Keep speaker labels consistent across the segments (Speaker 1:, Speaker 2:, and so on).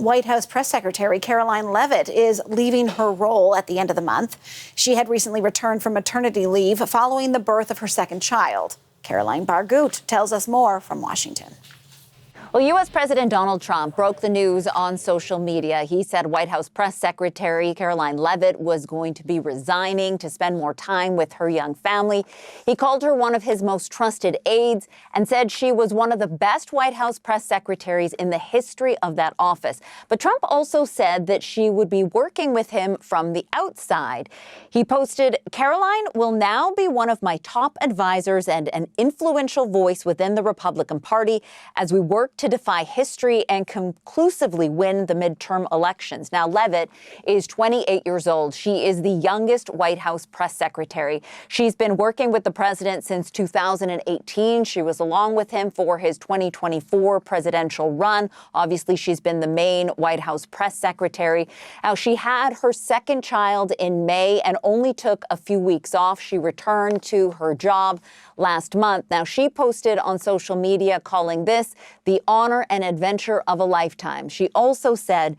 Speaker 1: White House press secretary Karoline Leavitt is leaving her role at the end of the month. She had recently returned from maternity leave following the birth of her second child. Caroline Bargout tells us more from Washington.
Speaker 2: Well, U.S. President Donald Trump broke the news on social media. He said White House press secretary Karoline Leavitt was going to be resigning to spend more time with her young family. He called her one of his most trusted aides and said she was one of the best White House press secretaries in the history of that office. But Trump also said that she would be working with him from the outside. He posted, "Karoline will now be one of my top advisors and an influential voice within the Republican Party as we work to defy history and conclusively win the midterm elections." Now, Leavitt is 28 years old. She is the youngest White House press secretary. She's been working with the president since 2018. She was along with him for his 2024 presidential run. Obviously, she's been the main White House press secretary. Now, she had her second child in May and only took a few weeks off. She returned to her job last month. Now, she posted on social media calling this the honor and adventure of a lifetime. She also said,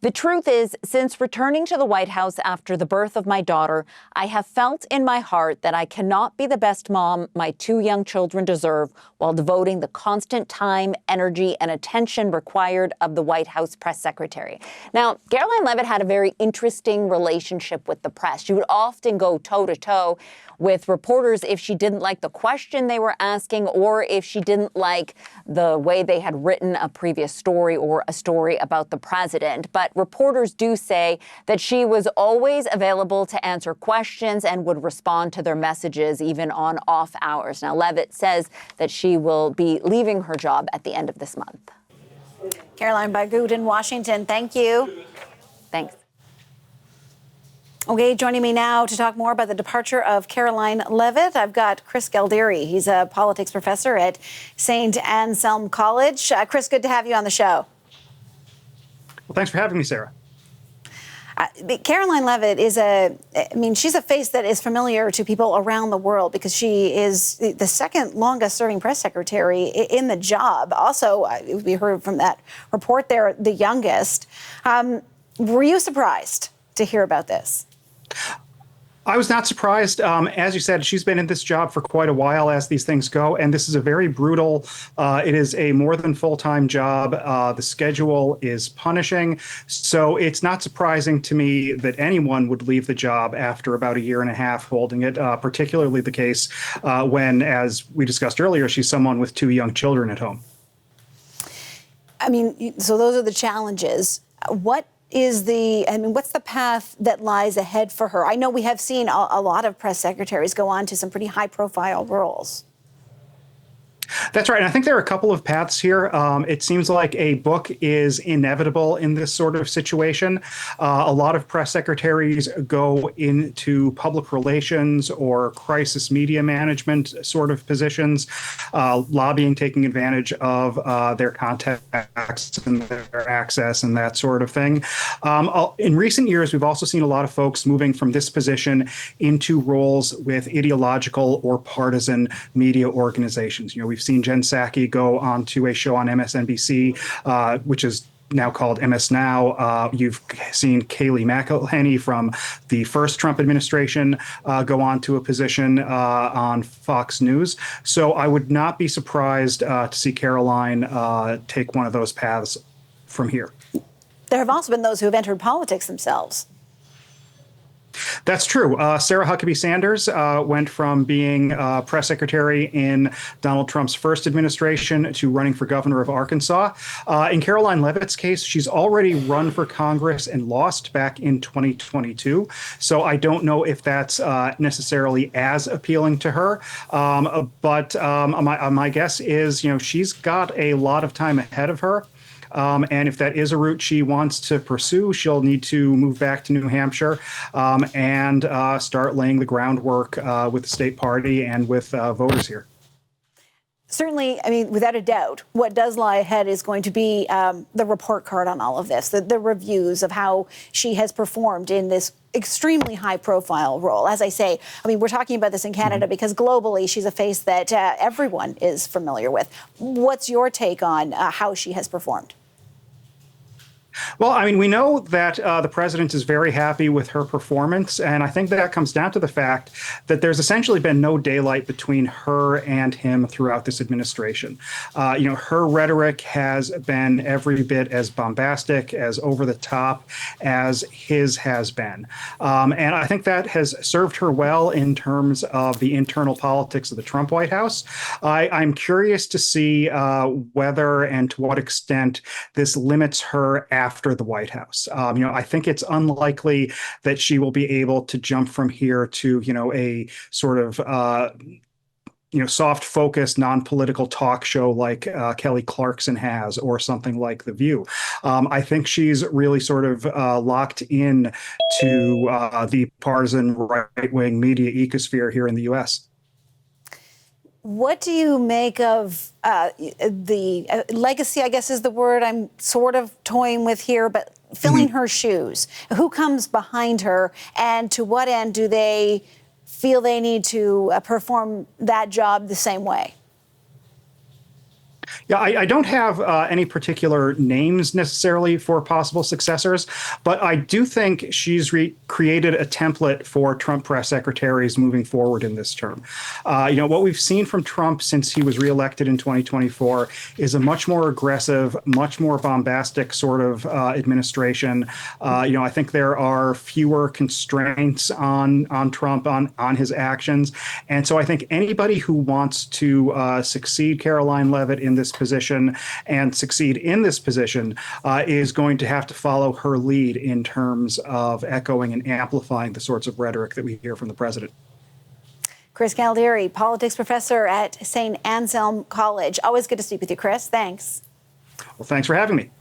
Speaker 2: "The truth is, since returning to the White House after the birth of my daughter, I have felt in my heart that I cannot be the best mom my two young children deserve while devoting the constant time, energy, and attention required of the White House press secretary." Now, Karoline Leavitt had a very interesting relationship with the press. She would often go toe-to-toe with reporters if she didn't like the question they were asking or if she didn't like the way they had written a previous story or a story about the president. But reporters do say that she was always available to answer questions and would respond to their messages even on off hours. Now, Leavitt says that she will be leaving her job at the end of this month.
Speaker 1: Caroline Bargout in Washington, thank you.
Speaker 2: Thanks.
Speaker 1: Okay, joining me now to talk more about the departure of Karoline Leavitt, I've got Chris Galderi. He's a politics professor at St. Anselm College. Chris, good to have you on the show.
Speaker 3: Well, thanks for having me, Sarah.
Speaker 1: Karoline Leavitt she's a face that is familiar to people around the world because she is the second longest serving press secretary in the job. Also, we heard from that report there, the youngest. Were you surprised to hear about this?
Speaker 3: I was not surprised. As you said, she's been in this job for quite a while as these things go, and this is a very brutal, it is a more than full-time job. The schedule is punishing, so it's not surprising to me that anyone would leave the job after about a year and a half holding it, particularly the case when, as we discussed earlier, she's someone with two young children at home.
Speaker 1: So those are the challenges. What's the path that lies ahead for her? I know we have seen a lot of press secretaries go on to some pretty high-profile roles.
Speaker 3: That's right. And I think there are a couple of paths here. It seems like a book is inevitable in this sort of situation. A lot of press secretaries go into public relations or crisis media management sort of positions, lobbying, taking advantage of their contacts and their access and that sort of thing. In recent years, we've also seen a lot of folks moving from this position into roles with ideological or partisan media organizations. We've seen Jen Psaki go on to a show on MSNBC, which is now called MS Now. You've seen Kayleigh McElhenney from the first Trump administration go on to a position on Fox News. So I would not be surprised to see Karoline take one of those paths from here.
Speaker 1: There have also been those who have entered politics themselves.
Speaker 3: That's true. Sarah Huckabee Sanders went from being press secretary in Donald Trump's first administration to running for governor of Arkansas. In Karoline Leavitt's case, she's already run for Congress and lost back in 2022. So I don't know if that's necessarily as appealing to her. But my guess is, she's got a lot of time ahead of her. And if that is a route she wants to pursue, she'll need to move back to New Hampshire and start laying the groundwork with the state party and with voters here.
Speaker 1: Certainly, without a doubt, what does lie ahead is going to be the report card on all of this, the reviews of how she has performed in this extremely high-profile role. As I say, we're talking about this in Canada because globally she's a face that everyone is familiar with. What's your take on how she has performed?
Speaker 3: Well, I mean, we know that the president is very happy with her performance, and I think that comes down to the fact that there's essentially been no daylight between her and him throughout this administration. Her rhetoric has been every bit as bombastic, as over the top as his has been. And I think that has served her well in terms of the internal politics of the Trump White House. I'm curious to see whether and to what extent this limits her after the White House. I think it's unlikely that she will be able to jump from here to, a sort of soft focused, non-political talk show like Kelly Clarkson has, or something like The View. I think she's really sort of locked in to the partisan right-wing media ecosphere here in the U.S.
Speaker 1: What do you make of the legacy, I guess is the word I'm sort of toying with here, but filling her shoes? Who comes behind her, and to what end do they feel they need to perform that job the same way?
Speaker 3: Yeah, I don't have any particular names necessarily for possible successors, but I do think she's created a template for Trump press secretaries moving forward in this term. What we've seen from Trump since he was reelected in 2024 is a much more aggressive, much more bombastic sort of administration. I think there are fewer constraints on Trump, on his actions. And so I think anybody who wants to succeed Karoline Leavitt in this position and succeed in this position is going to have to follow her lead in terms of echoing and amplifying the sorts of rhetoric that we hear from the president.
Speaker 1: Chris Caldieri, politics professor at St. Anselm College. Always good to speak with you, Chris. Thanks.
Speaker 3: Well, thanks for having me.